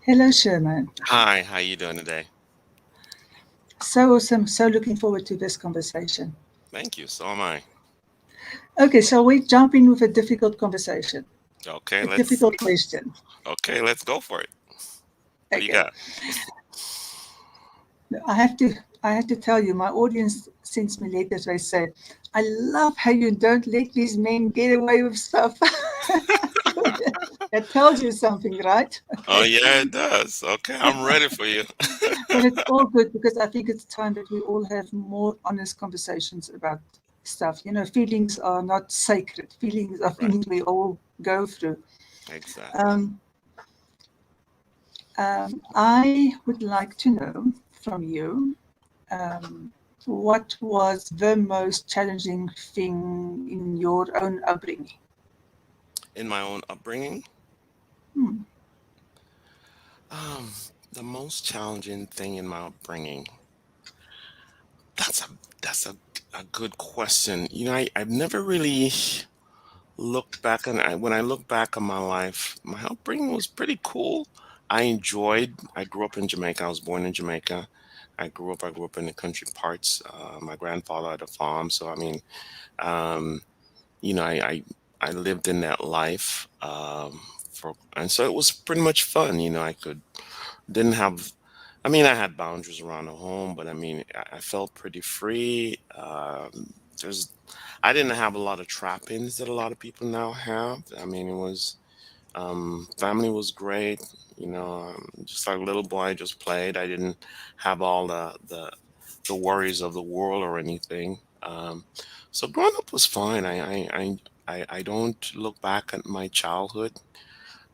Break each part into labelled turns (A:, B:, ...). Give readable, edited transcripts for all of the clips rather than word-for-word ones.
A: Hello, Sherman.
B: Hi, how you doing today?
A: So awesome. So looking forward to this conversation.
B: Thank you. So am I.
A: Okay, so we jump in with a difficult conversation,
B: Okay,
A: a
B: let's
A: difficult question.
B: let's go for it. What do you
A: Okay,
B: got?
A: I have to, I have to tell you, my audience sends me letters. They say, "I love how you don't let these men get away with stuff." That tells you something, right?
B: Oh
A: Okay,
B: yeah, it does. Okay, I'm ready for you.
A: but it's all good because I think it's time that we all have more honest conversations about stuff. You know, feelings are not sacred. Feelings are
B: Right.
A: things we all go through.
B: Exactly.
A: Um, I would like to know from you what was the most challenging thing in your own upbringing?
B: In my own upbringing,
A: Hmm.
B: um, the most challenging thing in my upbringing. That's a that's a good question. I've never really looked back on when I look back on my life, my upbringing was pretty cool. I grew up in Jamaica. I was born in Jamaica. I grew up in the country parts. My grandfather had a farm, so I mean, um, you know, I lived in that life, and so it was pretty much fun. I didn't have, I mean, I had boundaries around the home, but I mean, I felt pretty free. There's, I didn't have a lot of trappings that a lot of people now have. I mean, it was, family was great. Just like a little boy, I just played. I didn't have all the worries of the world or anything. So growing up was fine. I don't look back at my childhood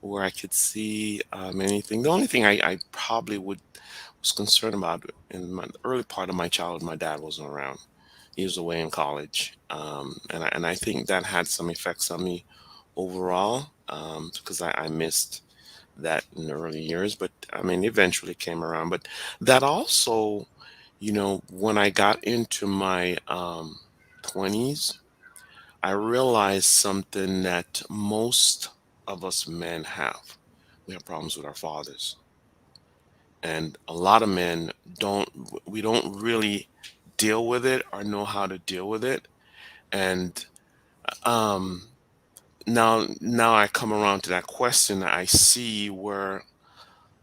B: where I could see anything. The only thing I probably would was concerned about in my early part of my childhood, my dad wasn't around. He was away in college, and I think that had some effects on me overall, because I missed that in the early years. But I mean, eventually came around. But that also, when I got into my 20s, I realized something that most of us men have. We have problems with our fathers. And a lot of men don't, we don't really deal with it or know how to deal with it. And um, now I come around to that question, I see where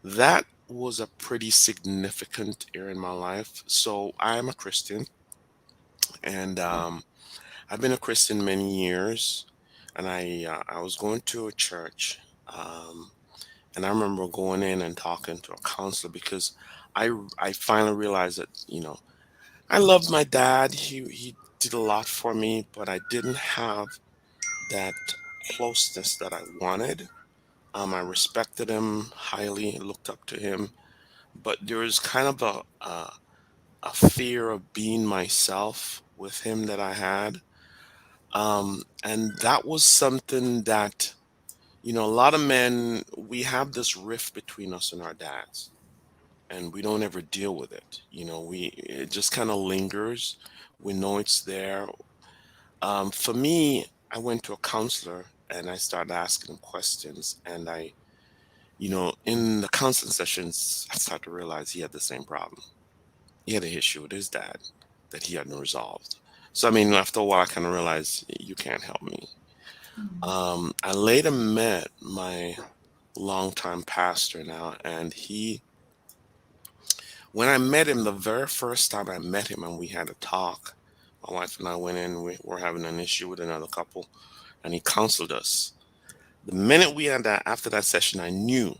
B: that was a pretty significant area in my life. So I am a Christian, and I've been a Christian many years, and I was going to a church, and I remember going in and talking to a counselor because I finally realized that I loved my dad. He did a lot for me, but I didn't have that closeness that I wanted. I respected him highly, looked up to him, but there was kind of a fear of being myself with him that I had. And that was something that, a lot of men, we have this rift between us and our dads, and we don't ever deal with it. It just kind of lingers. We know it's there. For me, I went to a counselor and I started asking him questions, and in the counseling sessions, I started to realize he had the same problem. He had an issue with his dad that he hadn't resolved. So, I mean, after a while, I kind of realized you can't help me. I later met my longtime pastor now, and when I met him, the very first time I met him and we had a talk, my wife and I went in, we were having an issue with another couple, and he counseled us. The minute we had that, after that session, I knew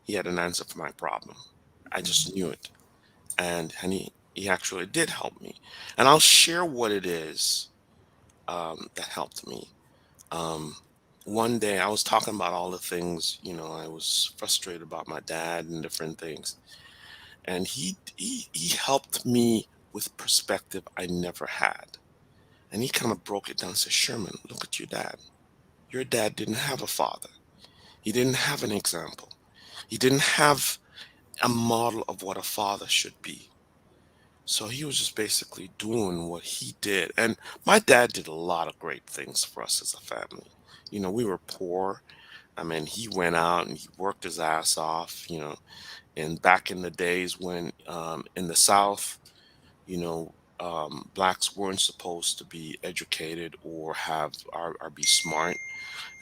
B: he had an answer for my problem. I just knew it. And he actually did help me. And I'll share what it is that helped me. Um, one day I was talking about all the things, I was frustrated about my dad and different things. And he helped me with perspective I never had. And he kind of broke it down and said, Sherman, look at your dad. Your dad didn't have a father. He didn't have an example. He didn't have a model of what a father should be. So he was just basically doing what he did. And my dad did a lot of great things for us as a family. We were poor. I mean, he went out and he worked his ass off, and back in the days when in the South, blacks weren't supposed to be educated or or be smart,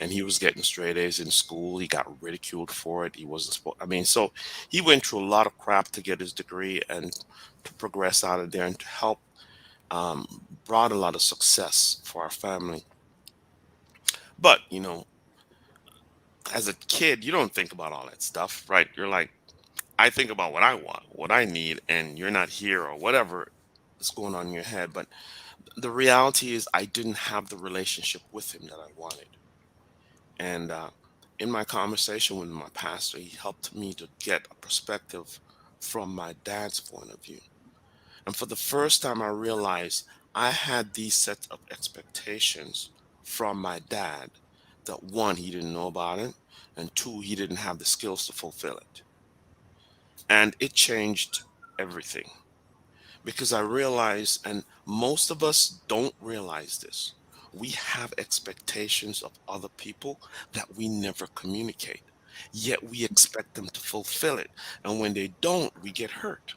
B: and he was getting straight A's in school. He got ridiculed for it. He wasn't supposed. I mean, so he went through a lot of crap to get his degree and to progress out of there and to help um, brought a lot of success for our family. But as a kid, you don't think about all that stuff, right? You're like, I think about what I want, what I need, and you're not here or whatever is going on in your head. But the reality is, I didn't have the relationship with him that I wanted. And in my conversation with my pastor, he helped me to get a perspective from my dad's point of view. And for the first time, I realized I had these sets of expectations from my dad that one, he didn't know about it, and two, he didn't have the skills to fulfill it. And it changed everything because I realized, and most of us don't realize this, we have expectations of other people that we never communicate, yet we expect them to fulfill it. And when they don't, we get hurt.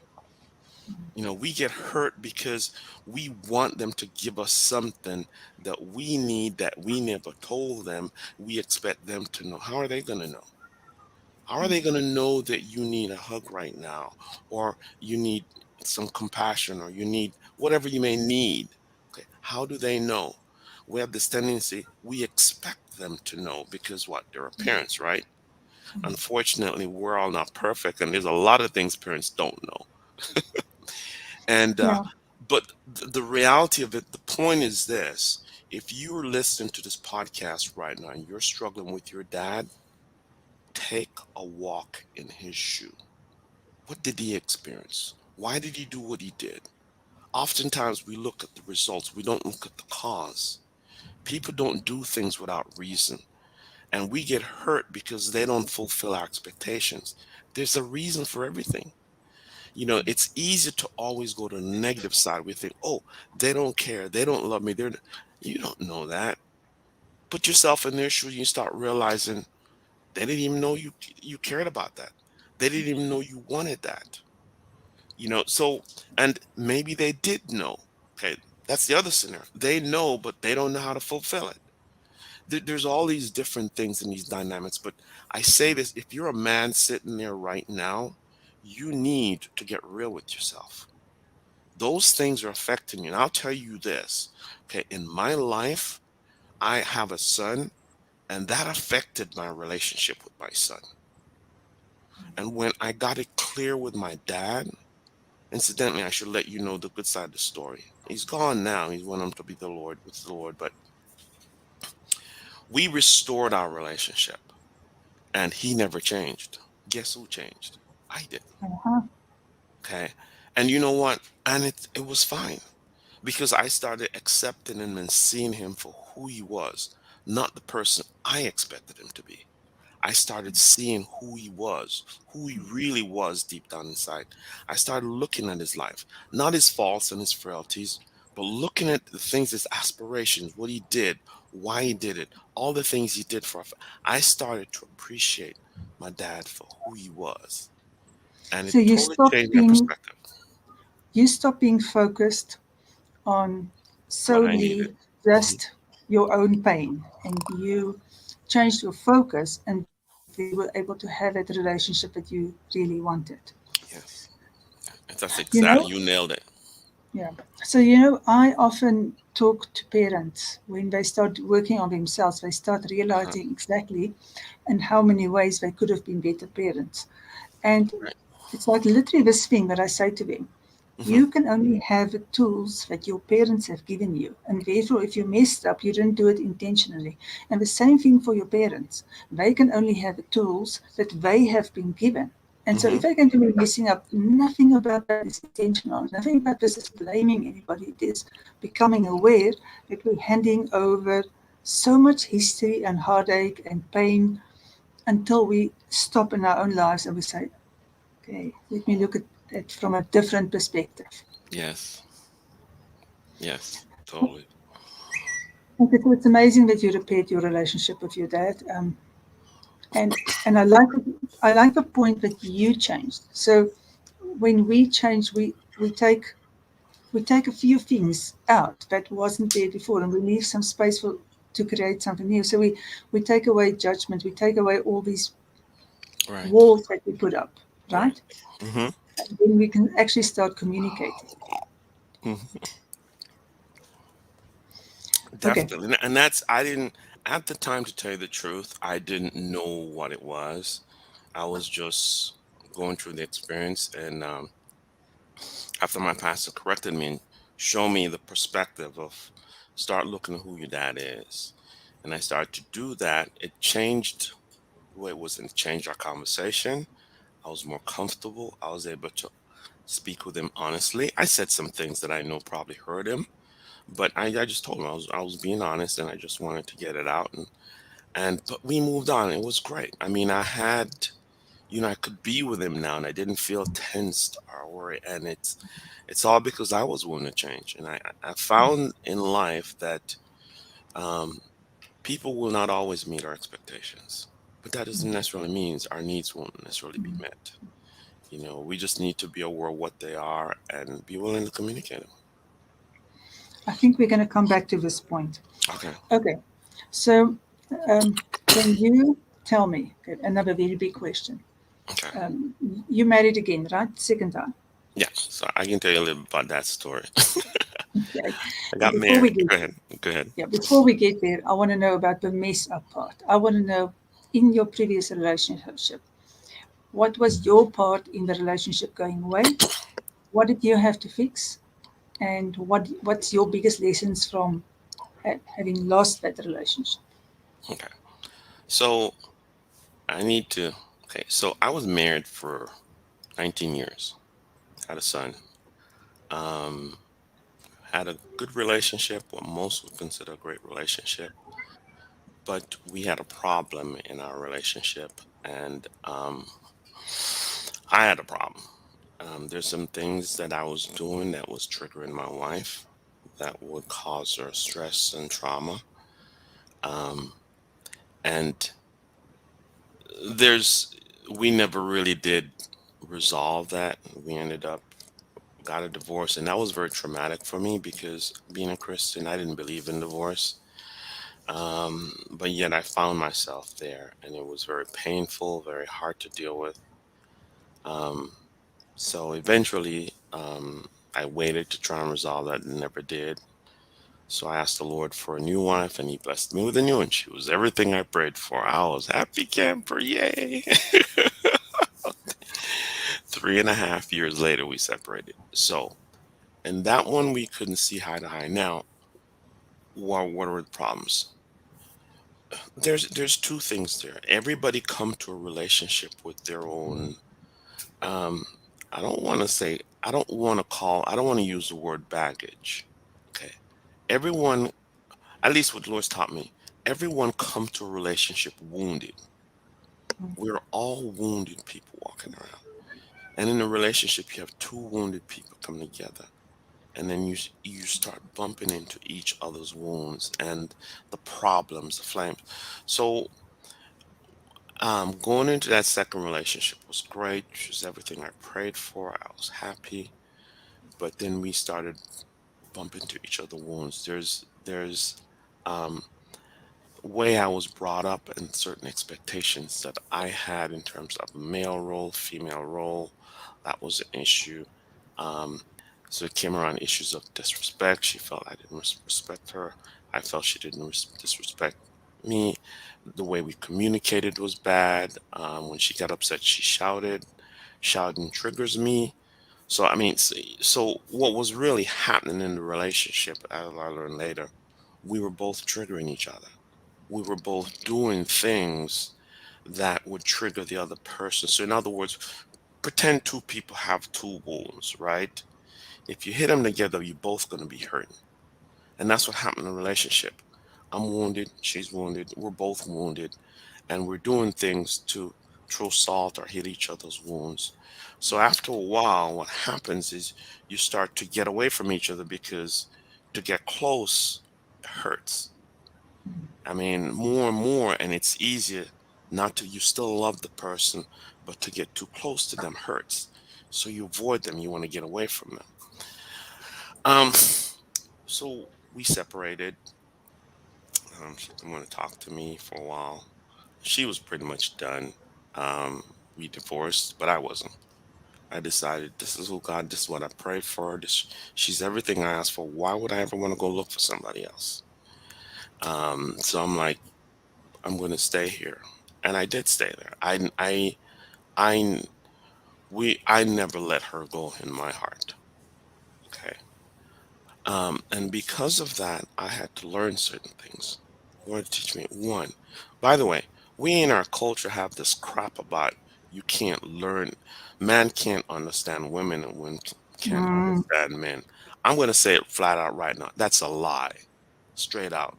B: We get hurt because we want them to give us something that we need that we never told them. We expect them to know. How are they going to know? How are they going to know that you need a hug right now, or you need some compassion, or you need whatever you may need? Okay. How do they know? We have this tendency, we expect them to know because what? They're our parents, right? Unfortunately, we're all not perfect, and there's a lot of things parents don't know. And
A: Yeah.
B: but the reality of it, the point is this: if you are listening to this podcast right now and you're struggling with your dad, take a walk in his shoe. What did he experience? Why did he do what he did? Oftentimes we look at the results, we don't look at the cause. People don't do things without reason, and we get hurt because they don't fulfill our expectations. There's a reason for everything. It's easy to always go to the negative side. We think, oh, they don't care, they don't love me. You don't know that. Put yourself in their shoes and you start realizing they didn't even know you cared about that. They didn't even know you wanted that. So, and maybe they did know. Okay, that's the other scenario. They know, but they don't know how to fulfill it. There's all these different things in these dynamics. But I say this: if you're a man sitting there right now, you need to get real with yourself. Those things are affecting you. And I'll tell you this, okay, in my life, I have a son, and that affected my relationship with my son. And when I got it clear with my dad, incidentally, I should let you know the good side of the story. He's gone now. He's went on to be with the Lord, but we restored our relationship, and he never changed. Guess who changed? I did.
A: Uh-huh.
B: Okay. And you know what? And it was fine, because I started accepting him and seeing him for who he was, not the person I expected him to be. I started seeing who he really was deep down inside. I started looking at his life, not his faults and his frailties, but looking at the things, his aspirations, what he did, why he did it, all the things he did for us. I started to appreciate my dad for who he was, and it
A: So
B: totally changed my perspective.
A: you stop being focused on
B: What I needed.
A: solely just your own pain, and you changed your focus, and then you were able to have that relationship that you really wanted.
B: Yes. That's
A: You know,
B: exactly, you nailed it.
A: yeah. So, I often talk to parents when they start working on themselves, they start
B: Uh-huh.
A: realizing exactly in how many ways they could have been better parents. And
B: Right.
A: it's like literally this thing that I say to them:
B: Hmm.
A: you can only have the tools that your parents have given you. And therefore, if you messed up, you didn't do it intentionally. And the same thing for your parents. They can only have the tools that they have been given. And so
B: Hmm.
A: if they're going to be messing up, nothing about that is intentional. Nothing about this is blaming anybody. It is becoming aware that we're handing over so much history and heartache and pain until we stop in our own lives and we say, okay, let me look at it from a different perspective.
B: Yes. Yes. Totally.
A: Okay, so it's amazing that you repaired your relationship with your dad. And I like the point that you changed. So when we change, we take a few things out that wasn't there before, and we leave some space for to create something new. So we take away judgment, we take away all these
B: Right.
A: walls that we put up,
B: Right.
A: right?
B: Mm-hmm.
A: And then we can actually start communicating.
B: Hmm.
A: Okay.
B: Definitely. And that's, I didn't, at the time, to tell you the truth, I didn't know what it was. I was just going through the experience. And after my pastor corrected me and showed me the perspective of start looking at who your dad is. And I started to do that. It changed the way it was, and it changed our conversation. I was more comfortable. I was able to speak with him honestly. I said some things that I know probably hurt him, but I just told him I was being honest, and I just wanted to get it out. And but we moved on. It was great. I mean, I had, I could be with him now, and I didn't feel tensed or worried. And it's all because I was willing to change. And I found in life that um, people will not always meet our expectations, but that doesn't necessarily mean our needs won't necessarily be met. We just need to be aware of what they are and be willing to communicate them.
A: I think we're going to come back to this point.
B: Okay.
A: Okay. So um, when you tell me, okay, another very big question.
B: Okay.
A: Um, you married again, right? Second time.
B: Yeah. So I can tell you a little about that story.
A: Okay.
B: I
A: And
B: got married. Go ahead. Go ahead.
A: before we get there, I want to know about the mess up part. I want to know in your previous relationship, what was your part in the relationship going away? What did you have to fix? And what's your biggest lessons from having lost that relationship?
B: Okay. So I need to. Okay. So I was married for 19 years. Had a son. Um, had a good relationship, what most would consider a great relationship. But we had a problem in our relationship, and I had a problem. There's some things that I was doing that was triggering my wife that would cause her stress and trauma. Um, and there's, we never really did resolve that. We ended up got a divorce, and that was very traumatic for me because being a Christian, I didn't believe in divorce. But yet I found myself there, and it was very painful, very hard to deal with. Um, so eventually, I waited to try and resolve that and never did. So I asked the Lord for a new wife, and He blessed me with a new one. She was everything I prayed for. I was happy camper, yay! 3.5 years later, we separated. So, and that one we couldn't see eye to eye. Now, what are the problems? There's two things there. Everybody come to a relationship with their own. Um, I don't want to use the word baggage. Okay, everyone, at least what the Lord's taught me, everyone come to a relationship wounded. We're all wounded people walking around. And in a relationship, you have two wounded people come together. And then you start bumping into each other's wounds and the problems, the flames. So going into that second relationship was great. She was everything I prayed for. I was happy. But then we started bumping into each other wounds. There's um way I was brought up and certain expectations that I had in terms of male role, female role. That was an issue. Um, so it came around issues of disrespect. She felt I didn't respect her. I felt she didn't disrespect me. The way we communicated was bad. When she got upset, she shouted. Shouting triggers me. So I mean, so what was really happening in the relationship, as I learned later, we were both triggering each other. We were both doing things that would trigger the other person. So, in other words, pretend two people have two wounds, right? If you hit them together, you're both going to be hurting. And that's what happened in a relationship. I'm wounded, she's wounded, we're both wounded, and we're doing things to throw salt or hit each other's wounds. So, after a while, what happens is you start to get away from each other because to get close hurts. I mean, more and more, and it's easier Not to, you still love the person, but to get too close to them hurts. So you avoid them. You want to get away from them. Um, so we separated. She didn't want to talk to me for a while. She was pretty much done. Um, we divorced, but I wasn't. I decided this is who God, this is what I prayed for. This, she's everything I asked for. Why would I ever want to go look for somebody else? So I'm like, I'm going to stay here, and I did stay there. I, I never let her go in my heart. Okay. And because of that, I had to learn certain things. Lord, teach me. One, by the way, we in our culture have this crap about you can't learn, man can't understand women and women can't
A: Mm,
B: understand men. I'm going to say it flat out right now. That's a lie, straight out.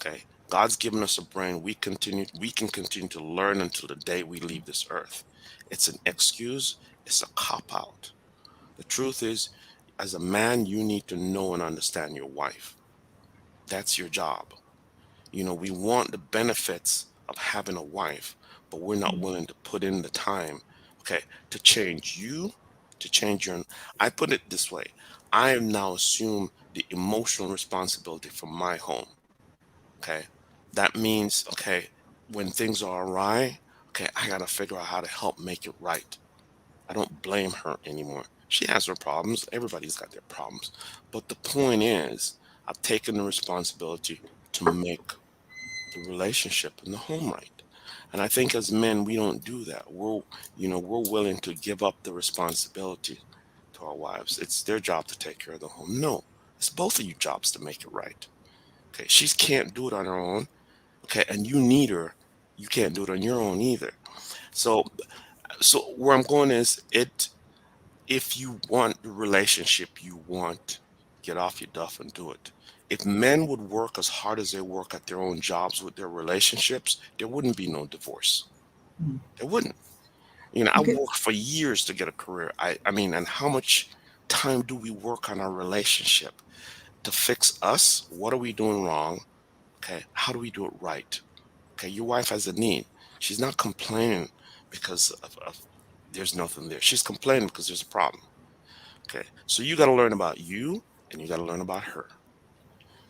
B: Okay. God's given us a brain. We can continue to learn until the day we leave this earth. It's an excuse, it's a cop out. The truth is, as a man, you need to know and understand your wife. That's your job. You know, we want the benefits of having a wife, but we're not willing to put in the time, okay, to change you, to change your. I put it this way: I have now assumed the emotional responsibility for my home. Okay, that means okay, when things are awry, okay, I gotta figure out how to help make it right. I don't blame her anymore. She has her problems. Everybody's got their problems. But the point is, I've taken the responsibility to make the relationship and the home right. And I think as men, we don't do that. We're willing to give up the responsibility to our wives. It's their job to take care of the home. No, it's both of you jobs to make it right. Okay, she can't do it on her own. Okay, and you need her. You can't do it on your own either. So, so where I'm going is it if you want the relationship you want, get off your duff and do it. If men would work as hard as they work at their own jobs with their relationships, there wouldn't be no divorce. There wouldn't. You know, I
A: okay.
B: worked for years to get a career. I mean, and how much time do we work on our relationship to fix us? What are we doing wrong? Okay, how do we do it right? Okay, your wife has a need. She's not complaining because of there's nothing there. She's complaining because there's a problem. Okay. So you got to learn about you and you got to learn about her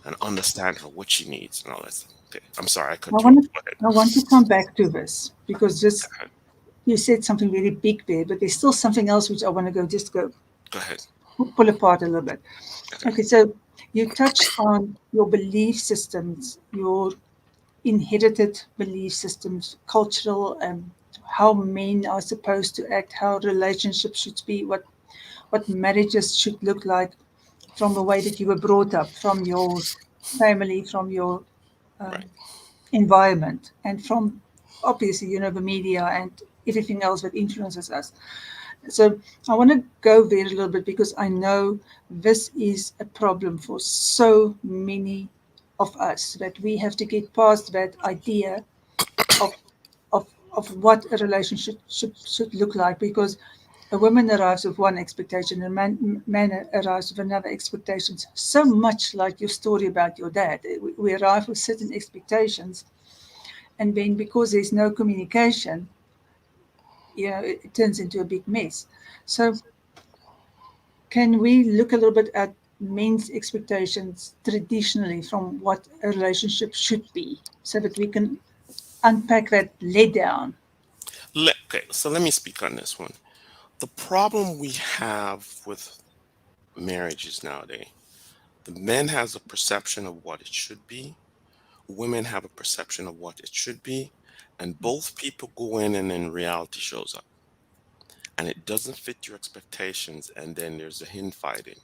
B: and understand her, what she needs and all that stuff. Okay. I'm sorry, I
A: I
B: cut you off.
A: want to
B: Go ahead.
A: I want to come back to this because
B: Go
A: just
B: ahead.
A: you said something really big there, but there's still something else which I want to go
B: Go ahead.
A: pull apart a little bit.
B: Okay.
A: Okay, so you touched on your belief systems, your inherited belief systems, cultural, how men are supposed to act, how relationships should be, what marriages should look like from the way that you were brought up, from your family, from your
B: Right.
A: environment, and from obviously, the media and everything else that influences us. So I want to go there a little bit because I know this is a problem for so many of us that we have to get past that idea of of what a relationship should look like because a woman arrives with one expectation and man arrives with another expectations. So much like your story about your dad, we arrive with certain expectations, and then because there's no communication, it turns into a big mess. So can we look a little bit at men's expectations traditionally from what a relationship should be so that we can unpack that let down?
B: Okay. So let me speak on this one. The problem we have with marriages nowadays, the men has a perception of what it should be. Women have a perception of what it should be. And both people go in and then reality shows up. And it doesn't fit your expectations. And then there's a infighting.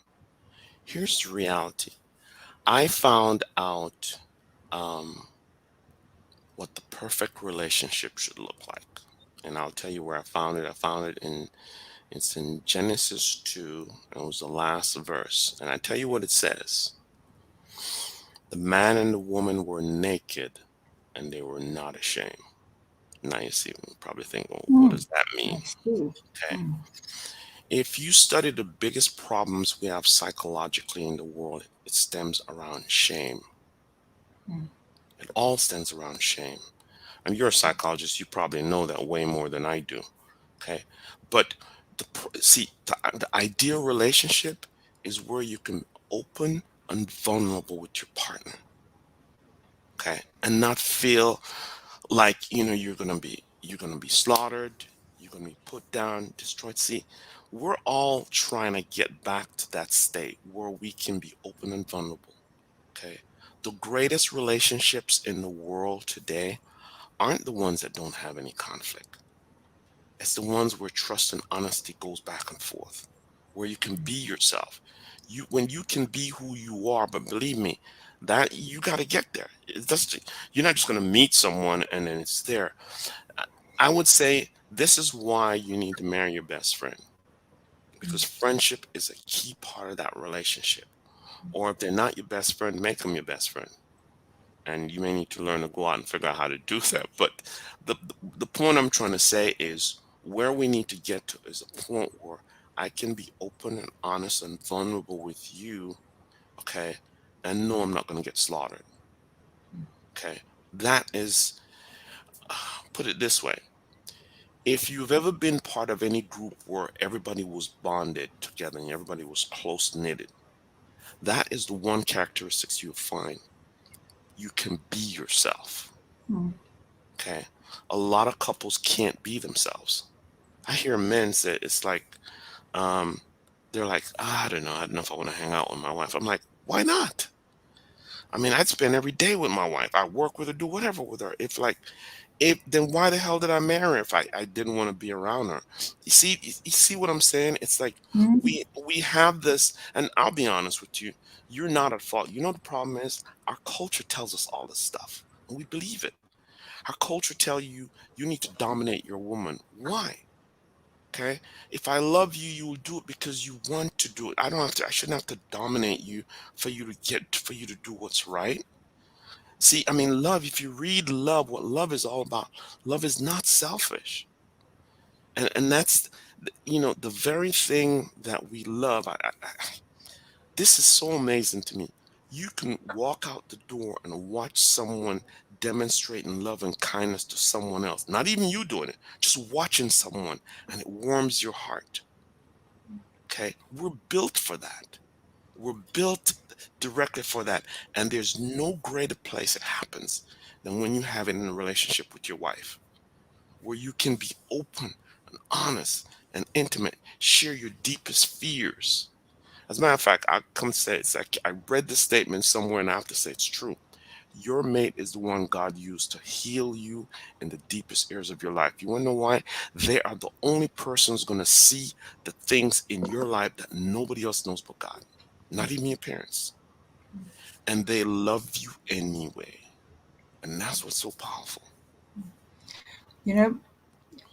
B: Here's the reality. I found out um, what the perfect relationship should look like. And I'll tell you where I found it. I found it in it's in Genesis 2, and it was the last verse. And I tell you what it says. The man and the woman were naked and they were not ashamed. Now you see, you probably think, well, what
A: Mm,
B: does that mean?
A: that's true.
B: Okay.
A: Mm,
B: If you study the biggest problems we have psychologically in the world, it stems around shame.
A: mm,
B: It all stems around shame. And you're a psychologist, you probably know that way more than I do. Okay. But the ideal relationship is where you can open and vulnerable with your partner. Okay. And not feel like, you're gonna be slaughtered, you're gonna be put down, destroyed. See, we're all trying to get back to that state where we can be open and vulnerable. Okay. The greatest relationships in the world today aren't the ones that don't have any conflict. It's the ones where trust and honesty goes back and forth, where you can be yourself. When you can be who you are, but believe me, that you got to get there. You're not just going to meet someone and then it's there. I I would say this is why you need to marry your best friend, because friendship is a key part of that relationship. Or if they're not your best friend, make them your best friend, and you may need to learn to go out and figure out how to do that. But the point I'm trying to say is where we need to get to is a point where I can be open and honest and vulnerable with you, okay, and know I'm not going to get slaughtered, okay. That is, put it this way: if you've ever been part of any group where everybody was bonded together and everybody was close knitted, that is the one characteristics you'll find. You can be yourself.
A: Mm.
B: Okay. A lot of couples can't be themselves. I hear men say it's like, um, they're like, "Ah, I don't know if I want to hang out with my wife." I'm like, why not? I mean, I'd spend every day with my wife. I work with her, do whatever with her. If then why the hell did I marry her if I didn't want to be around her? You see what I'm saying? It's like
A: Mm.
B: we have this, and I'll be honest with you, you're not at fault. You know the problem is our culture tells us all this stuff, and we believe it. Our culture tell you you need to dominate your woman. Why? Okay. If I love you, you will do it because you want to do it. I shouldn't have to dominate you for you to do what's right. See, I mean, love, if you read love, what love is all about, love is not selfish. And that's, the very thing that we love. This is so amazing to me. You can walk out the door and watch someone demonstrating love and kindness to someone else. Not even you doing it, just watching someone, and it warms your heart. Okay. We're built for that. We're built directly for that. And there's no greater place it happens than when you have it in a relationship with your wife, where you can be open and honest and intimate, share your deepest fears. As a matter of fact, I come say it's like I read this statement somewhere and I have to say it's true. Your mate is the one God used to heal you in the deepest areas of your life. You want to know why? They are the only person who's going to see the things in your life that nobody else knows but God, not even your parents. And they love you anyway. And that's what's so powerful.
A: You know,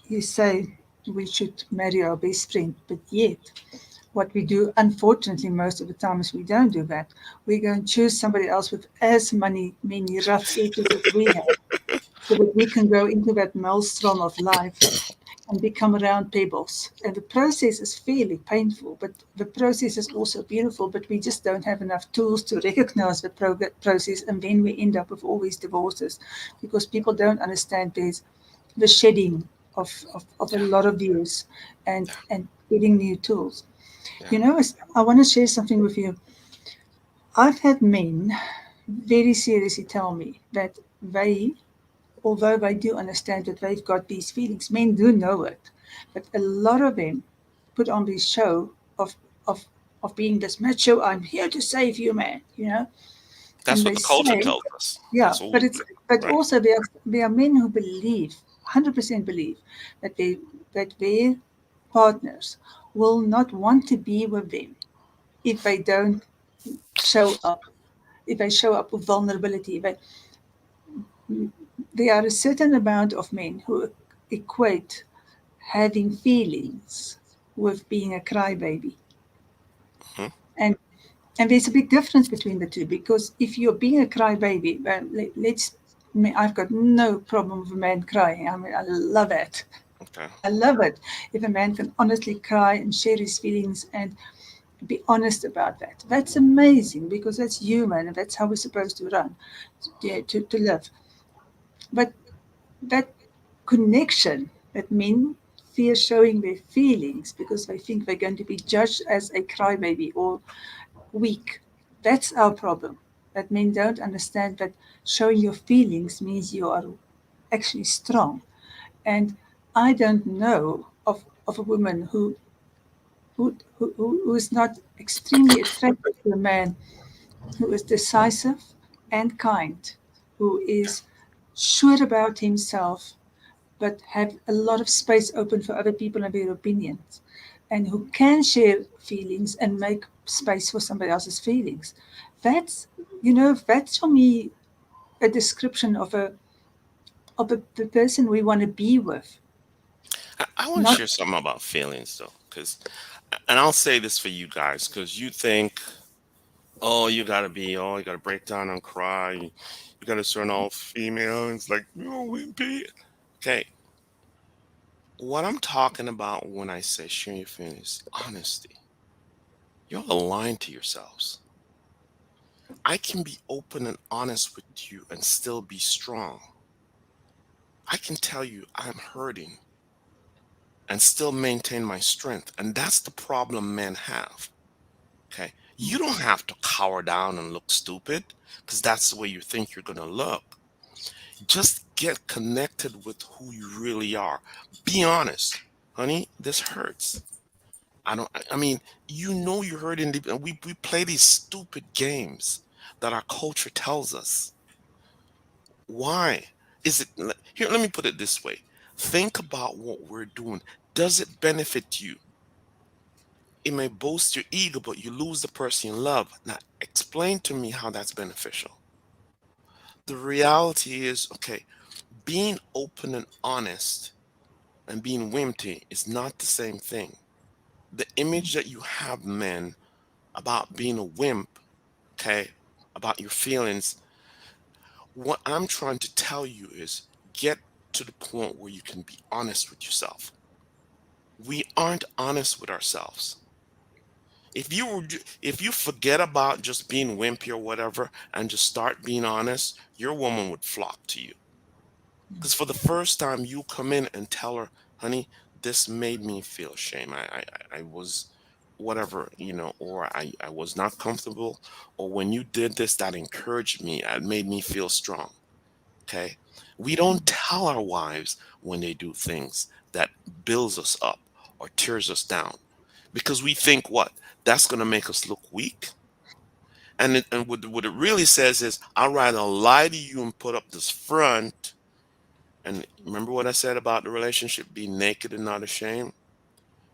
A: you say we should marry our best friend, but yet what we do, unfortunately, most of the time is we don't do that. We go and choose somebody else with as many rough edges as we have, so that we can go into that maelstrom of life and become round pebbles. And the process is fairly painful, but the process is also beautiful. But we just don't have enough tools to recognize the process, and then we end up with all these divorces because people don't understand there's the shedding of a
B: Yeah,
A: lot of years and
B: yeah,
A: getting new tools.
B: yeah.
A: You know, I want to share something with you. I've had men very seriously tell me that they, although they do understand that they've got these feelings, men do know it, but a lot of them put on this show of of being this macho, I'm here to save you, man,
B: That's
A: and
B: what
A: they
B: the culture
A: say,
B: tells us.
A: yeah,
B: That's what
A: but
B: we
A: it's
B: believe.
A: but
B: Right.
A: also there are men who believe, 100% believe that their partners will not want to be with them if they don't show up, if they show up with vulnerability. There are a certain amount of men who equate having feelings with being a crybaby.
B: Hmm.
A: And and there's a big difference between the two, because if you're being a crybaby, let's, I've got no problem with a man crying. I mean, I love it.
B: Okay.
A: I love it if a man can honestly cry and share his feelings and be honest about that. That's amazing because that's human and that's how we're supposed to run, to live. But that connection that men fear showing their feelings because they think they're going to be judged as a crybaby or weak. That's our problem. That men don't understand that showing your feelings means you are actually strong. And I don't know of a woman who is not extremely attracted to a man who is decisive and kind, who is sure about himself, but have a lot of space open for other people and their opinions, and who can share feelings and make space for somebody else's feelings. That's, that's for me a description the person we want to be with.
B: I want to
A: Not
B: share something about feelings though, because, and I'll say this for you guys, because you think, oh, you gotta break down and cry, you gotta turn all female. And it's like, no, wimpy. Okay, what I'm talking about when I say sharing your feelings, honesty. You're lying to yourselves. I can be open and honest with you and still be strong. I can tell you I'm hurting and still maintain my strength. And that's the problem men have. Okay. You don't have to cower down and look stupid because that's the way you think you're going to look. Just get connected with who you really are. Be honest. Honey, this hurts. I mean, you know you're hurting deep, and we play these stupid games that our culture tells us. Why? Here, let me put it this way. Think about what we're doing. Does it benefit you? It may boost your ego, but you lose the person you love. Now, explain to me how that's beneficial. The reality is, okay, being open and honest and being wimpy is not the same thing. The image that you have, men, about being a wimp, okay, about your feelings, what I'm trying to tell you is get to the point where you can be honest with yourself. We aren't honest with ourselves. If you forget about just being wimpy or whatever and just start being honest, your woman would flock to you. Because for the first time, you come in and tell her, honey, this made me feel shame. I was whatever, or I was not comfortable. Or when you did this, that encouraged me. It made me feel strong. Okay. We don't tell our wives when they do things that builds us up or tears us down because we think what? That's going to make us look weak. And what it really says is, I'd rather lie to you and put up this front. And remember what I said about the relationship being naked and not ashamed?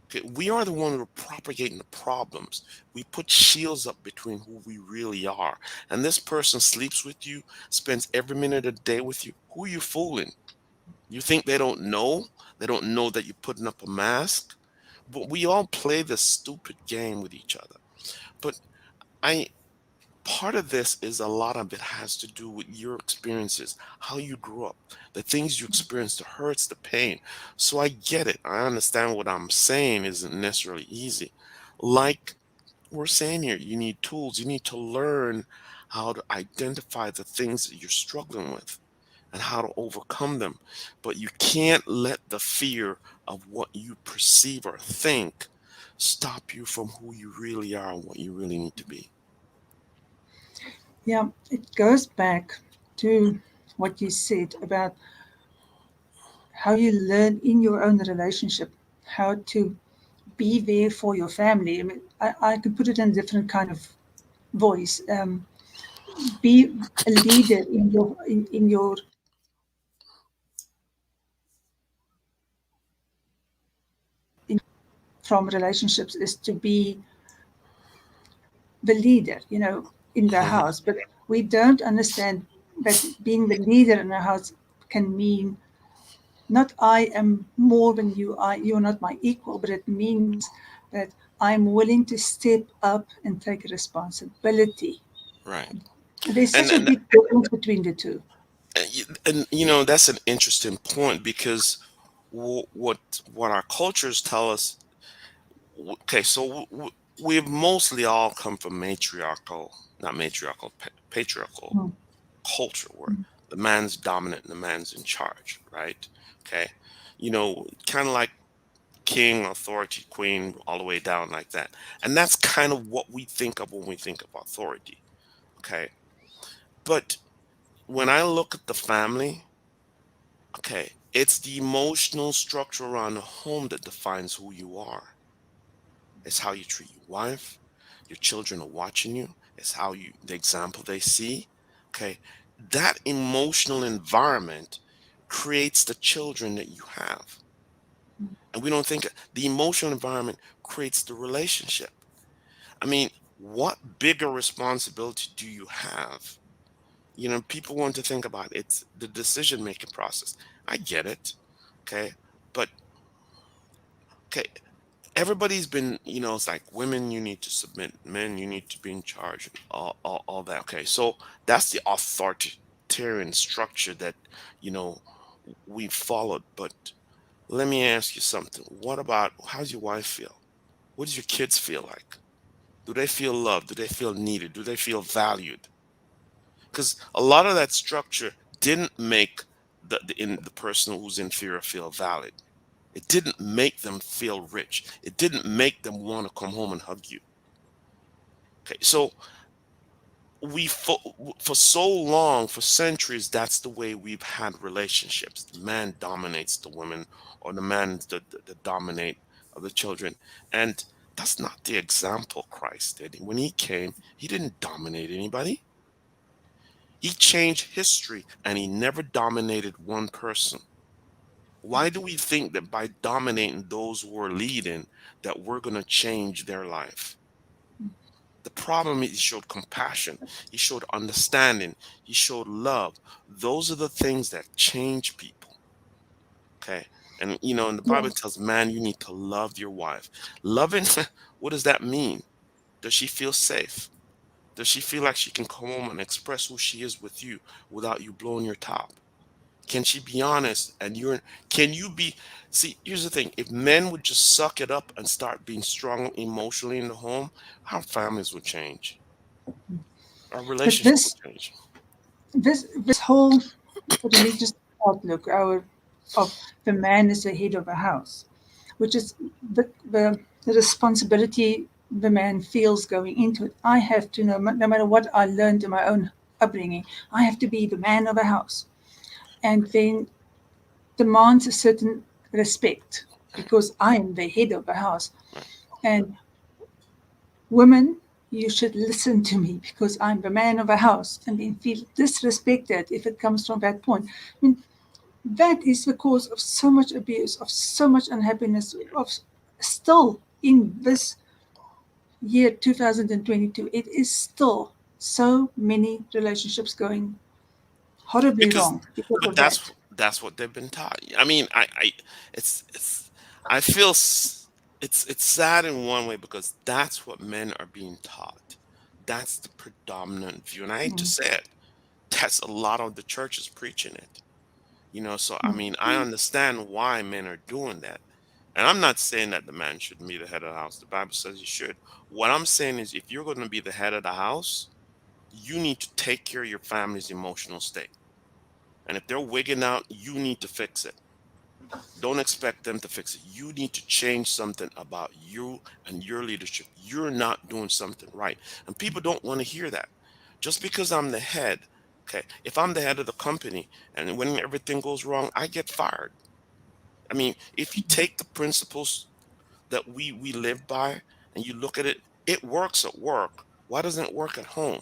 B: Okay, we are the one who are propagating the problems. We put shields up between who we really are. And this person sleeps with you, spends every minute of the day with you. Who are you fooling? You think they don't know? They don't know that you're putting up a mask? But we all play this stupid game with each other. But I part of this is a lot of it has to do with your experiences, how you grew up, the things you experienced, the hurts, the pain. So I get it. I understand what I'm saying isn't necessarily easy. Like we're saying here, you need tools. You need to learn how to identify the things that you're struggling with and how to overcome them. But you can't let the fear of what you perceive or think stop you from who you really are and what you really need to be.
A: Yeah, it goes back to what you said about how you learn in your own relationship how to be there for your family. I mean, I could put it in a different kind of voice. Be a leader in your from relationships is to be the leader, in the
B: Mhm.
A: house. But we don't understand that being the leader in the house can mean not I am more than you are, you're not my equal, but it means that I'm willing to step up and take responsibility.
B: Right.
A: There's
B: And
A: such a
B: and
A: big difference between the two.
B: that's an interesting point because what our cultures tell us. Okay, so we've mostly all come from matriarchal, not matriarchal, patriarchal
A: Mm,
B: culture where
A: mm,
B: The man's dominant and the man's in charge, right? Okay. Kind of like king, authority, queen, all the way down like that. And that's kind of what we think of when we think of authority. Okay. But when I look at the family, okay, it's the emotional structure around the home that defines who you are. It's how you treat your wife. Your children are watching you. It's the example they see. Okay. That emotional environment creates the children that you have. And we don't think the emotional environment creates the relationship. I mean, what bigger responsibility do you have? People want to think about it's the decision making process. I get it. Okay. But okay, everybody's been, it's like women, you need to submit, men, you need to be in charge, and all that. Okay. So that's the authoritarian structure that, you know, we followed. But let me ask you something. What about how's your wife feel? What does your kids feel like? Do they feel loved? Do they feel needed? Do they feel valued? Because a lot of that structure didn't make the person who's inferior feel valid. It didn't make them feel rich. It didn't make them want to come home and hug you. Okay, so for so long, for centuries, that's the way we've had relationships. The man dominates the women, or the man the dominate of the children, and that's not the example Christ did. When he came, he didn't dominate anybody. He changed history, and he never dominated one person. Why do we think that by dominating those who are leading, that we're going to change their life? The problem is he showed compassion, he showed understanding, he showed love. Those are the things that change people. Okay. And and the
A: Yeah.
B: Bible tells man, you need to love your wife. Loving, what does that mean? Does she feel safe? Does she feel like she can come home and express who she is with you without you blowing your top? Can she be honest? Can you be, see, here's the thing. If men would just suck it up and start being strong emotionally in the home, our families would change. Our
A: But
B: relationship would
A: this
B: change.
A: this whole religious outlook, our of the man is the head of a house, which is the responsibility the man feels going into it. I have to know, no matter what I learned in my own upbringing, I have to be the man of a house, and then demands a certain respect because I am the head of a house.
B: Right.
A: And women, you should listen to me because I'm the man of a house, and then feel disrespected if it comes from that point. I mean, that is the cause of so much abuse, of so much unhappiness, of still in this year 2022, it is still so many relationships going horribly
B: Because,
A: wrong because
B: but
A: of that.
B: that's what they've been taught. I mean, it's I feel it's sad in one way because that's what men are being taught. That's the predominant view, and I hate to
A: Mm,
B: say it. That's a lot of the churches preaching it. So I
A: mm,
B: mean, I understand why men are doing that. And I'm not saying that the man shouldn't be the head of the house. The Bible says he should. What I'm saying is if you're going to be the head of the house, you need to take care of your family's emotional state. And if they're wigging out, you need to fix it. Don't expect them to fix it. You need to change something about you and your leadership. You're not doing something right. And people don't want to hear that. Just because I'm the head, okay, if I'm the head of the company and when everything goes wrong, I get fired. I mean, if you take the principles that we live by and you look at it, it works at work. Why doesn't it work at home?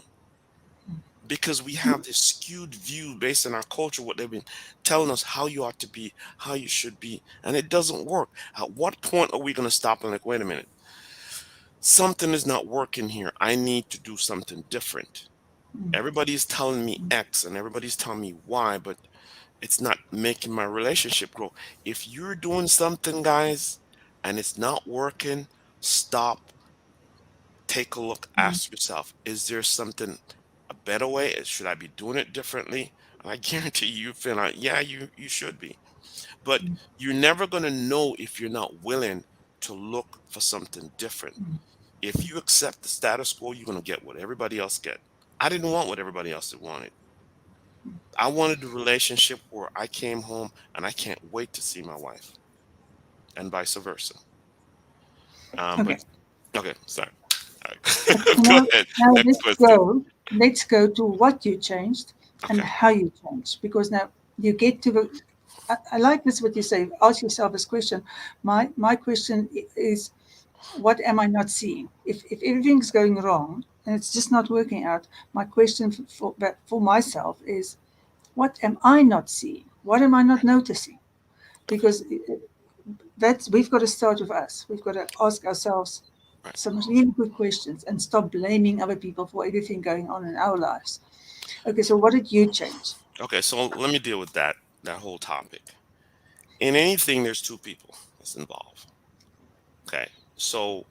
B: Because we have this skewed view based on our culture, what they've been telling us how you ought to be, how you should be, and it doesn't work. At what point are we going to stop and like, wait a minute, something is not working here. I need to do something different.
A: mm,
B: Everybody's telling me X and everybody's telling me Y, but it's not making my relationship grow. If you're doing something, guys, and it's not working, stop, take a look,
A: mm,
B: ask yourself, is there something, a better way? Should I be doing it differently? And I guarantee you feel like, yeah, you should be. But you're never gonna know if you're not willing to look for something different. If you accept the status quo, you're gonna get what everybody else get. I didn't want what everybody else had wanted. I wanted a relationship where I came home and I can't wait to see my wife, and vice versa. But
A: Okay.
B: okay, sorry. All
A: Okay.
B: right. Go
A: Now,
B: ahead.
A: now
B: Next question.
A: let's go to what you changed and
B: Okay.
A: how you changed. Because now you get to the, I like this what you say. Ask yourself this question. My question is, what am I not seeing? If everything's going wrong and it's just not working out, my question for myself is, what am I not seeing? What am I not noticing? Because that's, we've got to start with us. We've got to ask ourselves
B: Right.
A: some really good questions and stop blaming other people for everything going on in our lives. Okay, so what did you change?
B: Okay. So let me deal with that whole topic. In anything, there's two people that's involved. Okay. So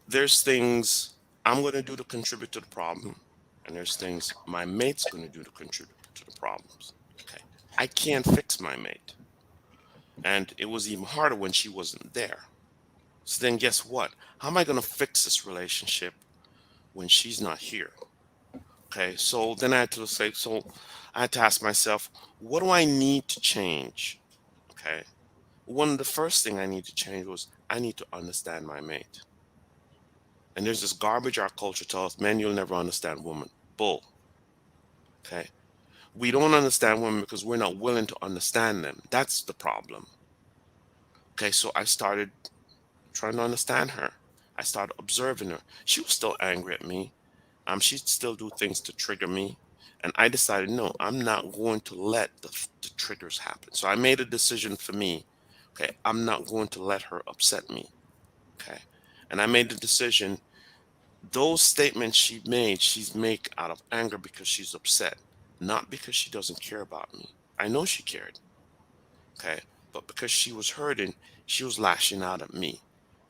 B: there's things I'm going to do to contribute to the problem, and there's things my mate's going to do to contribute to the problems. Okay. I can't fix my mate. And it was even harder when she wasn't there. So then guess what? How am I going to fix this relationship when she's not here? Okay. So then I had to ask myself, what do I need to change? Okay. One of the first thing I need to change was I need to understand my mate. And there's this garbage our culture tells us, men, you'll never understand women. Bull. Okay. We don't understand women because we're not willing to understand them. That's the problem. Okay. So I started trying to understand her. I started observing her. She was still angry at me. She'd still do things to trigger me. And I decided, no, I'm not going to let the triggers happen. So I made a decision for me. Okay. I'm not going to let her upset me. Okay. And I made the decision, those statements she's make out of anger because she's upset, not because she doesn't care about me. I know she cared. Okay. But because she was hurting, she was lashing out at me.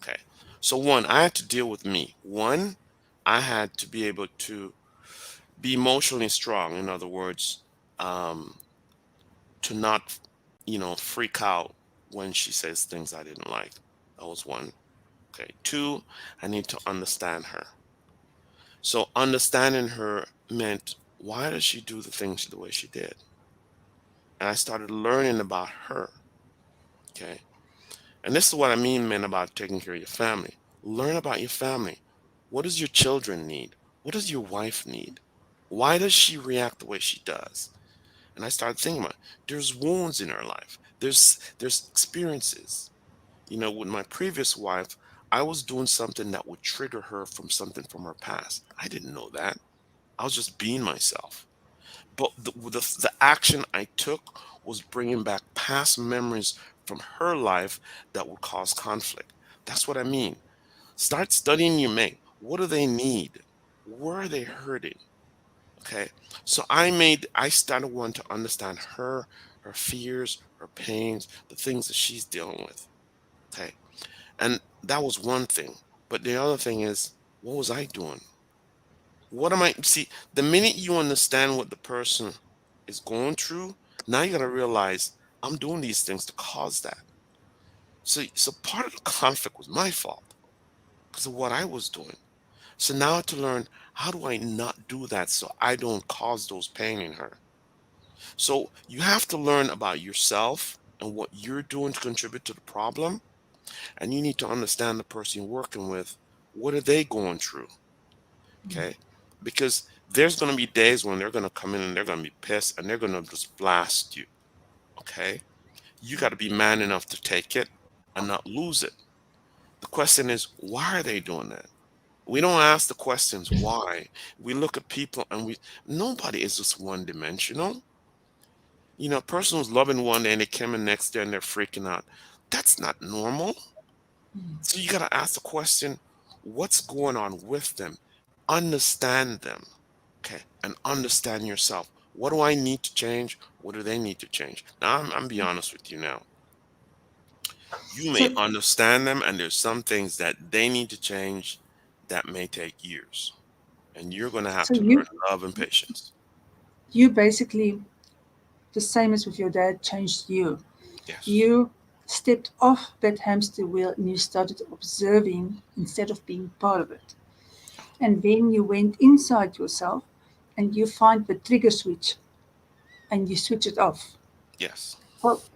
B: Okay. So one, I had to deal with me. One, I had to be able to be emotionally strong. In other words, um, to not, freak out when she says things I didn't like. That was one. Okay. Two, I need to understand her. So understanding her meant, why does she do the things the way she did? And I started learning about her. Okay. And this is what I mean, man, about taking care of your family. Learn about your family. What does your children need? What does your wife need? Why does she react the way she does? And I started thinking about, there's wounds in her life. There's experiences. With my previous wife, I was doing something that would trigger her from something from her past. I didn't know that. I was just being myself. But the action I took was bringing back past memories from her life that would cause conflict. That's what I mean. Start studying your mate. What do they need? Where are they hurting? Okay. So I started wanting to understand her fears, her pains, the things that she's dealing with. Okay. And that was one thing. But the other thing is, what was I doing? What am I see? The minute you understand what the person is going through, now you gotta realize, I'm doing these things to cause that. So part of the conflict was my fault because of what I was doing. So now I have to learn, how do I not do that so I don't cause those pain in her. So you have to learn about yourself and what you're doing to contribute to the problem, and you need to understand the person you're working with. What are they going through? Okay. Because there's going to be days when they're going to come in and they're going to be pissed and they're going to just blast you. Okay. You got to be man enough to take it and not lose it. The question is, why are they doing that? We don't ask the questions why. We look at people and nobody is just one dimensional. A person who's loving one day and they come in next day and they're freaking out. That's not normal. So you got to ask the question, what's going on with them? Understand them. Okay, and understand yourself. What do I need to change? What do they need to change? Now, I'm be honest with you now. You may
A: So,
B: understand them, and there's some things that they need to change that may take years, and you're going to have
A: so
B: to learn love and patience.
A: you basically, the same as with your dad, changed you.
B: Yes.
A: You stepped off that hamster wheel and you started observing instead of being part of it. And then you went inside yourself and you find the trigger switch and you switch it off.
B: Yes.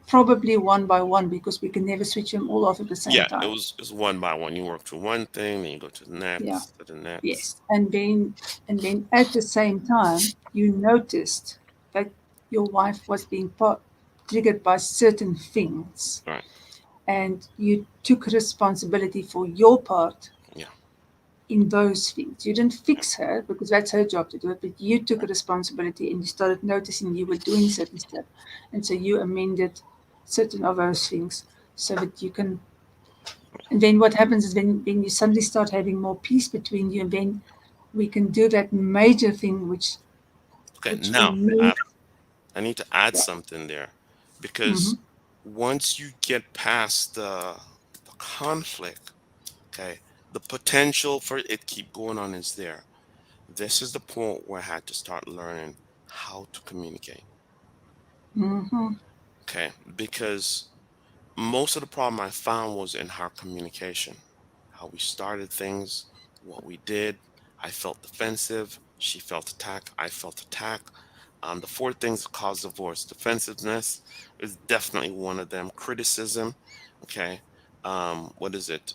A: Probably one by one, because we can never switch them all off at the same
B: Yeah,
A: time.
B: it was one by one. You work through one thing, then you go
A: Yeah.
B: to the
A: Yes.
B: next.
A: And then at the same time, you noticed that your wife was being triggered by certain things,
B: Right.
A: and you took responsibility for your part
B: Yeah.
A: in those things. You didn't fix her because that's her job to do it, but you took a responsibility and you started noticing you were doing certain stuff. And so you amended certain of those things so that you can. And then what happens is when you suddenly start having more peace between you, and then we can do that major thing
B: Okay,
A: which we
B: now
A: need.
B: I need to add
A: Yeah.
B: something there
A: Mm-hmm.
B: because once you get past the conflict, okay, the potential for it keep going on is there. This is the point where I had to start learning how to communicate.
A: Mm-hmm.
B: Okay, because most of the problem I found was in our communication, how we started things, what we did. I felt defensive. She felt attacked. I felt attacked. The four things that cause divorce: defensiveness is definitely one of them. Criticism, okay. What is it?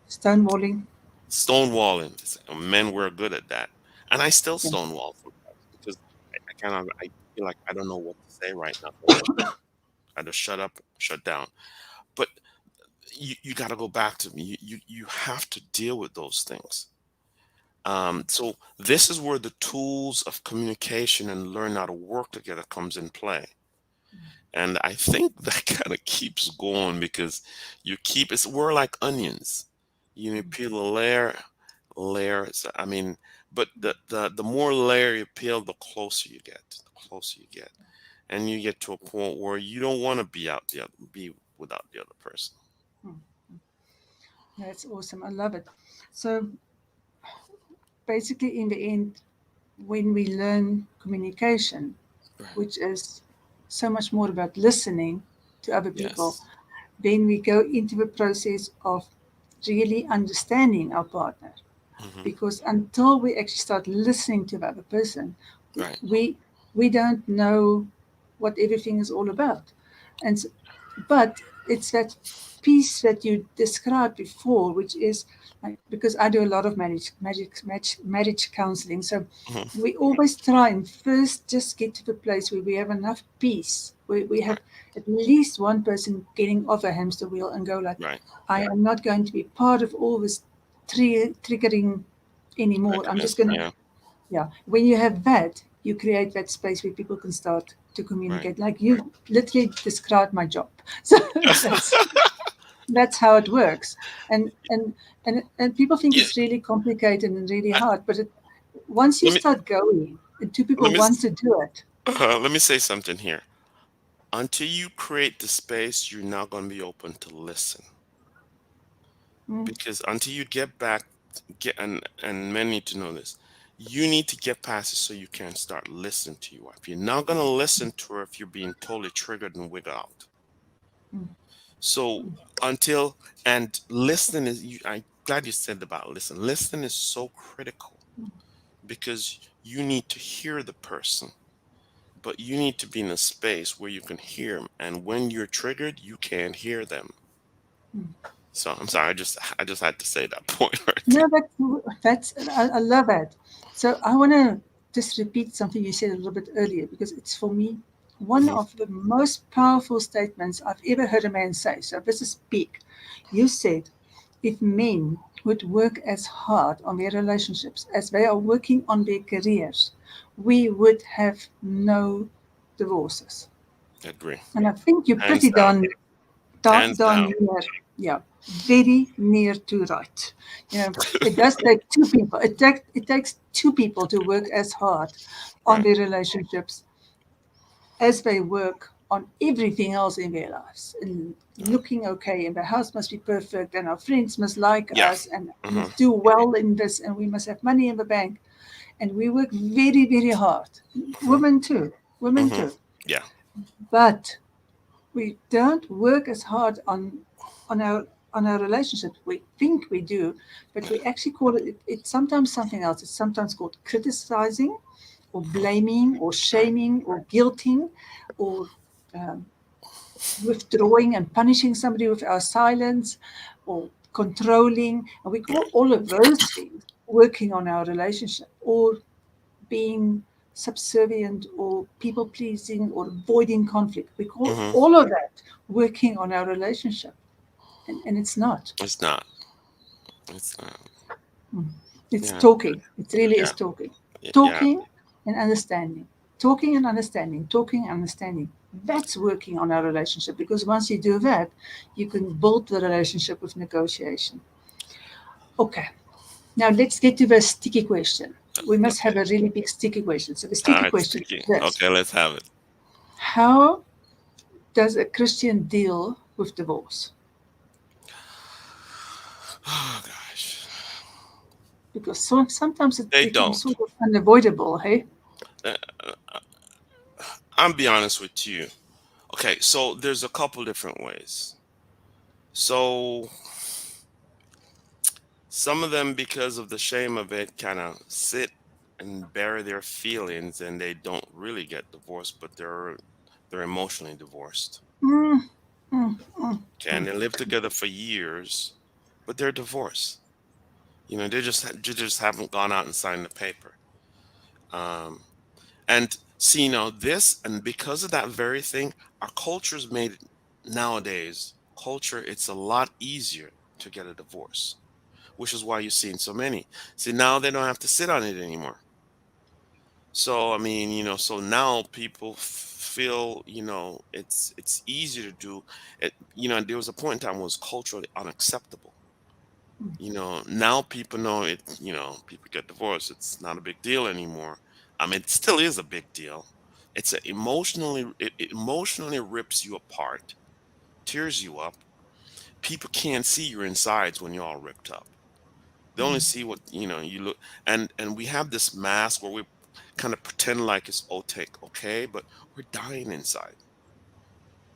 A: Stonewalling.
B: Stonewalling. Men were good at that, and I still
A: Yeah.
B: stonewall sometimes because I kind of I feel like I don't know what to say right now. So I just shut up, shut down. But you got to go back to me. You have to deal with those things. So this is where the tools of communication and learn how to work together comes in play. And I think that kind of keeps going because you keep it's we're like onions. You peel a layers. I mean, but the more layer you peel, the closer you get. The closer you get, and you get to a point where you don't want to be without the other person.
A: Mm. That's awesome. I love it. So basically, in the end, when we learn communication,
B: Right.
A: which is so much more about listening to other people,
B: Yes.
A: then we go into the process of really understanding our partner.
B: Hmm.
A: Because until we actually start listening to the other person,
B: Right.
A: we we don't know what everything is all about. And but it's that piece that you described before, which is like, because I do a lot of marriage counseling, so
B: Hmm.
A: we always try and first just get to the place where we have enough peace, where we have
B: Right.
A: at least one person getting off a hamster wheel and go like,
B: Right.
A: I am not going to be part of all this triggering anymore. I'm just
B: Mechanism.
A: gonna,
B: Yeah.
A: yeah. When you have that, you create that space where people can start to
B: Right.
A: communicate. Like you literally described my job, so that's that's how it works. And people think
B: Yeah.
A: it's really complicated and really
B: I,
A: hard, but once you
B: let me
A: start going, and two people
B: let me
A: want to do it.
B: let me say something here. Until you create the space, you're not going to be open to listen.
A: Mm,
B: Because until you get back, and men need to know this. You need to get past it so you can start listening to your wife. You're not going to listen to her if you're being totally triggered and wig out.
A: mm,
B: So until and listening is you. I'm glad you said about listen. Listening is so critical because you need to hear the person, but you need to be in a space where you can hear them. And when you're triggered, you can't hear them.
A: mm.
B: So I'm sorry. I just had to say that point right
A: No,
B: there.
A: that's I love that. So I want to just repeat something you said a little bit earlier, because it's for me one
B: Hmm.
A: of the most powerful statements I've ever heard a man say. So this is big. You said, if men would work as hard on their relationships as they are working on their careers, we would have no divorces.
B: Agree.
A: And I think you're
B: Hands
A: pretty
B: down. Hands
A: darn
B: down.
A: near, yeah, very near to right. You know, it does take two people. It takes two people to work as hard on
B: Right.
A: their relationships as they work on everything else in their lives. And
B: Yeah.
A: looking okay, and the house must be perfect, and our friends must like
B: Yeah.
A: us, and we
B: Hmm.
A: must do well in this, and we must have money in the bank. And we work very, very hard.
B: Hmm.
A: Women too. Women
B: Hmm.
A: too.
B: Yeah.
A: But we don't work as hard on our on our relationships. We think we do, but
B: Yeah.
A: we actually call it, it's sometimes something else. It's sometimes called criticizing, or blaming or shaming or guilting or um, withdrawing and punishing somebody with our silence or controlling. And we call all of those things working on our relationship or being subservient or people pleasing or avoiding conflict. We call
B: Hmm.
A: all of that working on our relationship. And it's not.
B: It's not. It's not.
A: Mm. It's
B: Yeah.
A: talking. It really
B: Yeah.
A: is talking.
B: Yeah.
A: Talking and understanding. Talking and understanding. Talking and understanding. That's working on our relationship because once you do that, you can build the relationship with negotiation. Okay. Now let's get to the sticky question. We must have
B: Okay.
A: a really big sticky question. So the
B: All
A: sticky
B: right.
A: question is
B: Sticky.
A: this:
B: Okay. Let's have it.
A: how does a Christian deal with divorce?
B: Oh gosh.
A: Because sometimes it
B: They
A: becomes
B: don't.
A: sort of unavoidable, hey?
B: Uh, I'm be honest with you. Okay. So there's a couple different ways. So some of them, because of the shame of it, kind of sit and bury their feelings, and they don't really get divorced, but they're emotionally divorced.
A: Mm, mm, mm,
B: Okay,
A: mm.
B: and they live together for years, but they're divorced. They just haven't gone out and signed the paper. Um, and see, this, and because of that very thing, our culture's made it nowadays. Culture, it's a lot easier to get a divorce, which is why you're seeing so many. See, now they don't have to sit on it anymore. So I mean, so now people feel, it's easier to do it. There was a point in time it was culturally unacceptable. Now people know it. People get divorced. It's not a big deal anymore. I mean, it still is a big deal. It emotionally rips you apart, tears you up. People can't see your insides when you're all ripped up. They only see what you look, and we have this mask where we kind of pretend like it's okay, but we're dying inside,